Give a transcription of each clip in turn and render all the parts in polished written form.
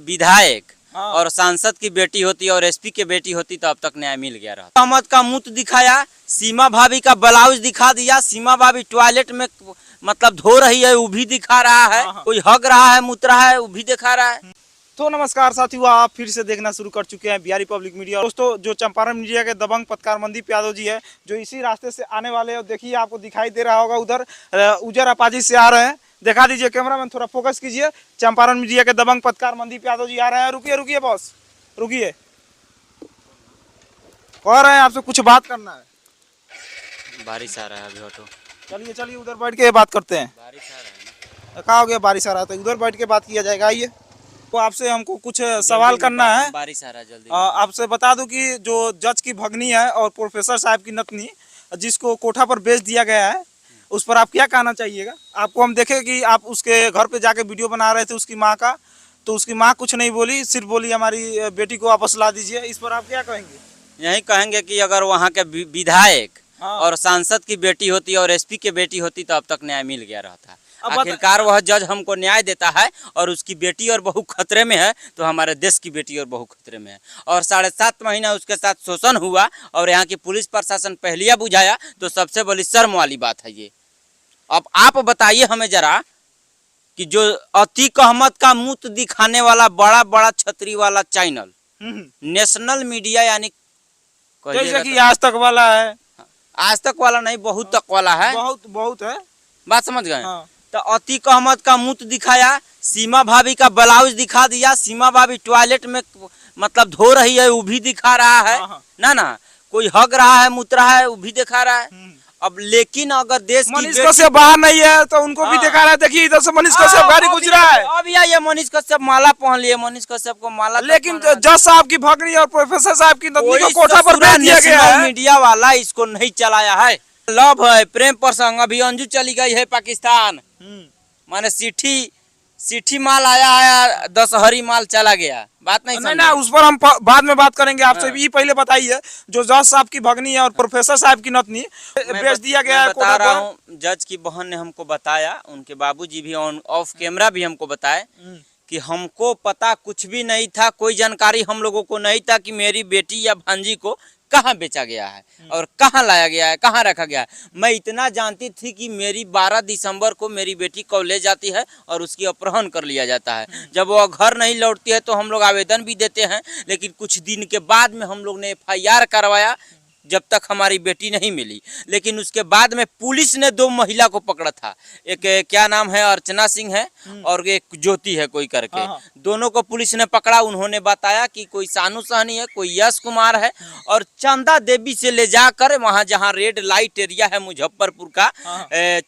विधायक हाँ। और सांसद की बेटी होती और एसपी की बेटी होती तो अब तक न्याय मिल गया रहता। अहमद का मुंह दिखाया, सीमा भाभी का ब्लाउज दिखा दिया, सीमा भाभी टॉयलेट में मतलब धो रही है वो भी दिखा रहा है, हाँ। कोई हग रहा है मुत रहा है वो भी दिखा रहा है। तो नमस्कार साथियों, आप फिर से देखना शुरू कर चुके हैं बिहारी पब्लिक मीडिया। दोस्तों, जो चंपारण मीडिया के दबंग पत्रकार मनदीप यादव जी है, जो इसी रास्ते से आने वाले हैं। देखिए, आपको दिखाई दे रहा होगा उधर उजर अपाजी से आ रहे हैं। दिखा दीजिए कैमरामैन, थोड़ा फोकस कीजिए। चंपारण मीडिया के दबंग पत्रकार मनदीप यादव जी आ रहे हैं। रुकिए रुकिए बॉस, रुकिए, कह रहे हैं आपसे कुछ बात करना है। बारिश आ रहा है अभी ऑटो। चलिए चलिए, उधर बैठ के बात करते हैं। बारिश आ रहा है, कहा हो गया बारिश आ रहा था, उधर बैठ के बात किया जाएगा। आइए, तो आपसे हमको कुछ सवाल करना है। बारिश आ रहा है जल्दी। आपसे बता दूं कि जो जज की भगनी है और प्रोफेसर साहब की नतनी, जिसको कोठा पर बेच दिया गया है, उस पर आप क्या कहना चाहिएगा? आपको हम देखे कि आप उसके घर पे जाके वीडियो बना रहे थे उसकी माँ का, तो उसकी माँ कुछ नहीं बोली, सिर्फ बोली हमारी बेटी को वापस ला दीजिए। इस पर आप क्या कहेंगे? यही कहेंगे कि अगर वहाँ के विधायक हाँ। और सांसद की बेटी होती और एसपी की बेटी होती तो अब तक न्याय मिल गया रहता। अब आखिरकार वह जज हमको न्याय देता है और उसकी बेटी और बहू खतरे में है, तो हमारे देश की बेटी और बहू खतरे में है। और 7.5 महीना उसके साथ शोषण हुआ और यहाँ की पुलिस प्रशासन पहलिया बुझाया, तो सबसे बड़ी शर्म वाली बात है ये। अब आप बताइए हमें जरा कि जो अतीक अहमद का मुंह दिखाने वाला बड़ा बड़ा छतरी वाला चैनल, नेशनल मीडिया, यानी जैसे कि आज तक वाला है, आज तक वाला नहीं, बहुत तक वाला है, बहुत है, बात समझ गए। हाँ। तो अतीक अहमद का मुंह दिखाया, सीमा भाभी का ब्लाउज दिखा दिया, सीमा भाभी टॉयलेट में मतलब धो रही है वो भी दिखा रहा है, हाँ। ना कोई हग रहा है मुत रहा है वो भी दिखा रहा है। अब लेकिन अगर देश की मनीष कश्यप बाहर नहीं है तो उनको भी दिखा रहा है। देखिए, इधर से मनीष कश्यप गाड़ी गुजरा है। अब ये मनीष कश्यप माला पहन लिए, मनीष कश्यप को माला, लेकिन जज साहब की भगनी और प्रोफेसर साहब की नतनी को कोठा पर भेज दिया गया है। मीडिया वाला इसको नहीं चलाया है। लव है, प्रेम प्रसंग, अभी अंजू चली गई है पाकिस्तान, माने सिठी माल आया है, दशहरी माल चला गया। बात नहीं ना, उस पर हम बाद में बात करेंगे। आपसे ये पहले बताइए, जो जज साहब की भगनी है और प्रोफेसर साहब की नतनी भेज दिया गया है। बता रहा हूँ, जज की बहन ने हमको बताया, उनके बाबूजी भी ऑफ कैमरा भी हमको बताए कि हमको पता कुछ भी नहीं था, कोई जानकारी हम लोगों को नहीं था कि मेरी बेटी या भांजी को कहाँ बेचा गया है और कहाँ लाया गया है, कहाँ रखा गया है। मैं इतना जानती थी कि मेरी 12 दिसंबर को मेरी बेटी को ले जाती है और उसकी अपहरण कर लिया जाता है। जब वो घर नहीं लौटती है तो हम लोग आवेदन भी देते हैं, लेकिन कुछ दिन के बाद में हम लोग ने FIR करवाया, जब तक हमारी बेटी नहीं मिली। लेकिन उसके बाद में पुलिस ने 2 महिला को पकड़ा था, एक क्या नाम है, अर्चना सिंह है और एक ज्योति है कोई करके। दोनों को पुलिस ने पकड़ा। उन्होंने बताया कि कोई सानू सहनी है, कोई यश कुमार है, और चंदा देवी से ले जाकर वहाँ जहाँ रेड लाइट एरिया है मुजफ्फरपुर का,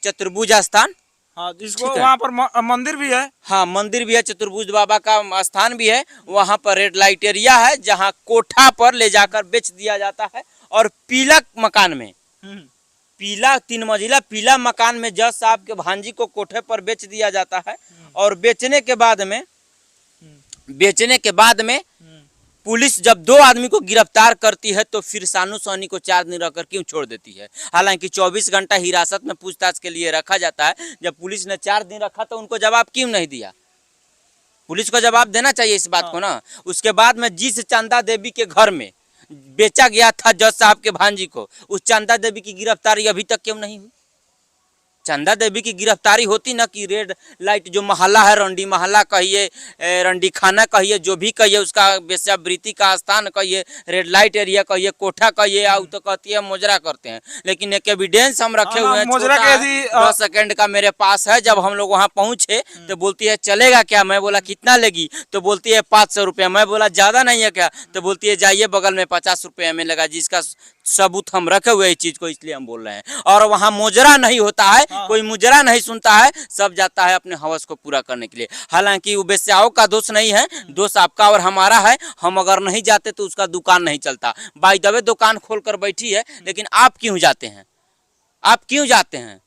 चतुर्भुज स्थान, जिसको वहाँ पर मंदिर भी है। हाँ, मंदिर भी है, चतुर्भुज बाबा का स्थान भी है। वहाँ पर रेड लाइट एरिया है जहाँ कोठा पर ले जाकर बेच दिया जाता है। और पीला मकान में, पीला 3 मंजिला पीला मकान में जज साहब के भांजी को कोठे पर बेच दिया जाता है। और बेचने के बाद में पुलिस जब 2 आदमी को गिरफ्तार करती है तो फिर सानू सहनी को 4 दिन रखकर क्यों छोड़ देती है? हालांकि 24 घंटा हिरासत में पूछताछ के लिए रखा जाता है। जब पुलिस ने 4 दिन रखा तो उनको जवाब क्यों नहीं दिया? पुलिस को जवाब देना चाहिए इस बात को ना। उसके बाद में जिस चंदा देवी के घर में बेचा गया था जज साहब के भांजी को, उस चंदा देवी की गिरफ्तारी अभी तक क्यों नहीं हुई? चंदा देवी की गिरफ्तारी होती ना कि रेड लाइट जो मोहल्ला है, रंडी मोहल्ला कहिए, रंडी खाना कहिए, जो भी कहिए, उसका वेश्यावृत्ति का स्थान कहिए, रेड लाइट एरिया कहिए, कोठा कहिए, आउ तो कहती है मुजरा करते हैं। लेकिन एक एविडेंस हम रखे हुए हैं, 10 सेकंड का मेरे पास है। जब हम लोग वहाँ पहुँचे तो बोलती है चलेगा क्या? मैं बोला कितना लेगी? तो बोलती है 500 रुपया। मैं बोला ज्यादा नहीं है क्या? तो बोलती है जाइए बगल में 50 रुपये में लगा, जिसका सबूत हम रखे हुए इस चीज को, इसलिए हम बोल रहे हैं। और वहाँ मुजरा नहीं होता है, कोई मुजरा नहीं सुनता है, सब जाता है अपने हवस को पूरा करने के लिए। हालांकि वो बेस्याओं का दोष नहीं है, दोष आपका और हमारा है। हम अगर नहीं जाते तो उसका दुकान नहीं चलता। बाय द वे दुकान खोलकर बैठी है, लेकिन आप क्यों जाते हैं? आप क्यों जाते हैं?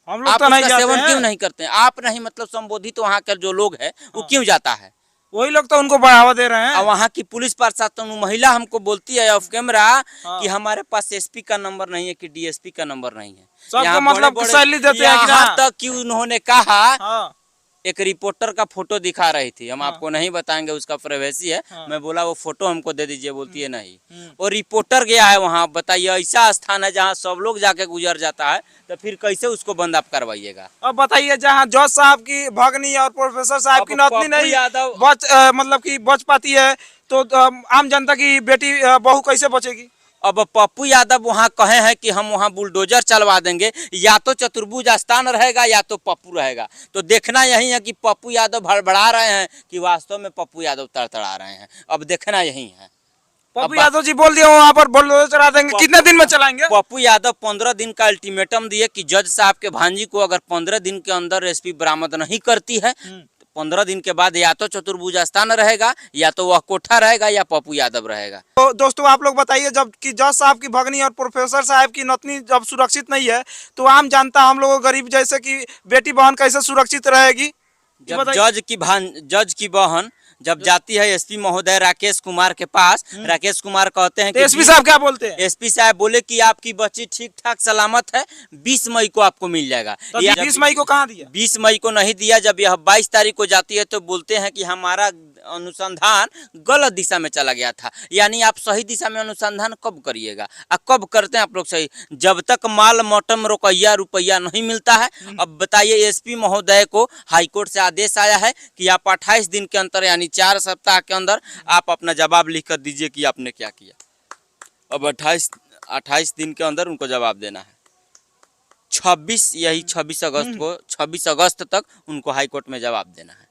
हम लोग आप तो नहीं उसका जाते सेवन हैं। क्यों नहीं करते हैं? आप नहीं मतलब संबोधित वहाँ के जो लोग है वो क्यों जाता है? वही लोग तो उनको बढ़ावा दे रहे हैं। वहाँ की पुलिस प्रशासन महिला हमको बोलती है ऑफ कैमरा कि हमारे पास एसपी का नंबर नहीं है, कि डीएसपी का नंबर नहीं है। सबको मतलब सैलरी देते हैं कि यहाँ तक कि उन्होंने कहा एक रिपोर्टर का फोटो दिखा रही थी, हम हाँ। आपको नहीं बताएंगे, उसका प्राइवेसी है। हाँ। मैं बोला वो फोटो हमको दे दीजिए, बोलती है नहीं। और रिपोर्टर गया है वहाँ, बताइए ऐसा स्थान है जहाँ सब लोग जाके गुजर जाता है, तो फिर कैसे उसको बंद आप करवाइएगा। अब बताइए, जहाँ जज साहब की भगनी और प्रोफेसर साहब अब की नौतनी पप्पू नहीं यादव- मतलब कि बच पाती है, तो आम जनता की बेटी बहू कैसे बचेगी? अब पप्पू यादव वहाँ कहे हैं कि हम वहाँ बुलडोजर चलवा देंगे, या तो चतुर्भुज स्थान रहेगा या तो पप्पू रहेगा। तो देखना यही है कि पप्पू यादव भड़बड़ा रहे हैं कि वास्तव में पप्पू यादव तड़तड़ा रहे हैं। अब देखना यही है। पप्पू अब यादव जी बोल दिए वहाँ पर बुलडोजर चला देंगे, कितने दिन में चलाएंगे? पप्पू यादव 15 दिन का अल्टीमेटम दिए कि जज साहब के भांजी को अगर 15 दिन के अंदर एसपी बरामद नहीं करती है, 15 दिन के बाद या तो चतुर्भुज स्थान रहेगा, या तो वह कोठा रहेगा, या पप्पू यादव रहेगा। तो दोस्तों आप लोग बताइए, जब कि जज साहब की भगनी और प्रोफेसर साहब की नौतनी जब सुरक्षित नहीं है, तो आम जनता, हम लोग गरीब जैसे कि बेटी बहन कैसे सुरक्षित रहेगी? जब जज की बहन जब जाती है एसपी महोदय राकेश कुमार के पास, राकेश कुमार कहते हैं तो कि एसपी साहब क्या बोलते हैं? एसपी साहब बोले कि आपकी बच्ची ठीक ठाक सलामत है, 20 मई को आपको मिल जाएगा। तो 20 मई को कहाँ दिया? 20 मई को नहीं दिया। जब यह 22 तारीख को जाती है तो बोलते हैं कि हमारा अनुसंधान गलत दिशा में चला गया था। यानी आप सही दिशा में अनुसंधान कब करिएगा? कब करते हैं आप लोग सही? जब तक माल मटम रुपया नहीं मिलता है। अब बताइए, एसपी महोदय को हाईकोर्ट से आदेश आया है कि आप 28 दिन के अंदर, यानी 4 सप्ताह के अंदर आप अपना जवाब लिख कर दीजिए कि आपने क्या किया। अब 28 दिन के अंदर उनको जवाब देना है। 26 अगस्त तक उनको हाईकोर्ट में जवाब देना है।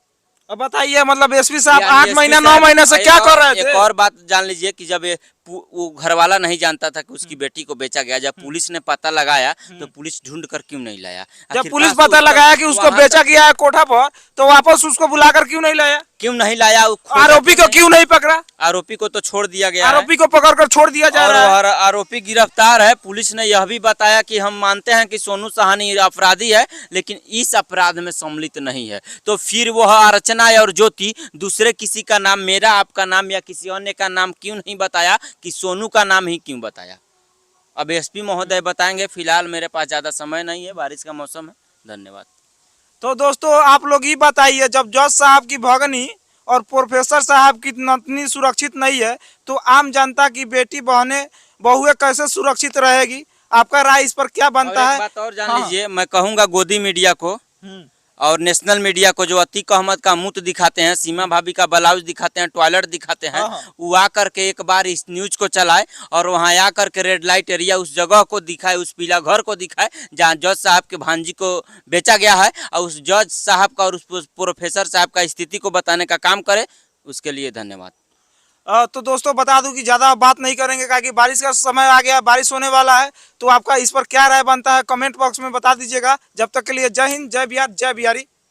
अब बताइए, मतलब एसपी साहब यानी 8 एसपी महीना साहब 9 महीने से क्या कर रहे थे? एक और बात जान लीजिए कि जब वो घरवाला नहीं जानता था कि उसकी बेटी को बेचा गया, जब पुलिस ने पता लगाया तो पुलिस ढूंढ कर क्यों नहीं लाया? जब पुलिस पता लगाया कि उसको बेचा गया है कोठा पर, तो वापस उसको बुलाकर क्यों नहीं लाया? क्यों नहीं लाया? आरोपी को क्यों नहीं पकड़ा? आरोपी को तो छोड़ दिया गया है। आरोपी को पकड़कर छोड़ दिया जा रहा है। और आरोपी गिरफ्तार है। पुलिस ने यह भी बताया कि हम मानते हैं कि सोनू सहानी अपराधी है, लेकिन इस अपराध में सम्मिलित नहीं है। तो फिर वह अर्चना और ज्योति दूसरे किसी का नाम, मेरा आपका नाम या किसी अन्य का नाम क्यों नहीं बताया, कि सोनू का नाम ही क्यों बताया? अब एसपी महोदय बताएंगे। फिलहाल मेरे पास ज्यादा समय नहीं है, बारिश का मौसम है। धन्यवाद। तो दोस्तों आप लोग ही बताइए, जब जज साहब की भगनी और प्रोफेसर साहब की नतनी सुरक्षित नहीं है, तो आम जनता की बेटी बहनें बहुएं कैसे सुरक्षित रहेगी? आपका राय इस पर क्या बनता और है? एक बात और जान लीजिए, मैं कहूँगा गोदी मीडिया को और नेशनल मीडिया को, जो अतीक अहमद का मुंह दिखाते हैं, सीमा भाभी का ब्लाउज दिखाते हैं, टॉयलेट दिखाते हैं, वो आकर के एक बार इस न्यूज को चलाए और वहां आकर के रेड लाइट एरिया उस जगह को दिखाए, उस पीला घर को दिखाए जहां जज साहब के भांजी को बेचा गया है, और उस जज साहब का और उस प्रोफेसर साहब का स्थिति को बताने का काम करे। उसके लिए धन्यवाद। तो दोस्तों बता दूं कि ज़्यादा बात नहीं करेंगे, क्योंकि बारिश का समय आ गया, बारिश होने वाला है। तो आपका इस पर क्या राय बनता है, कमेंट बॉक्स में बता दीजिएगा। जब तक के लिए जय हिंद, जय बिहार, जय बिहारी।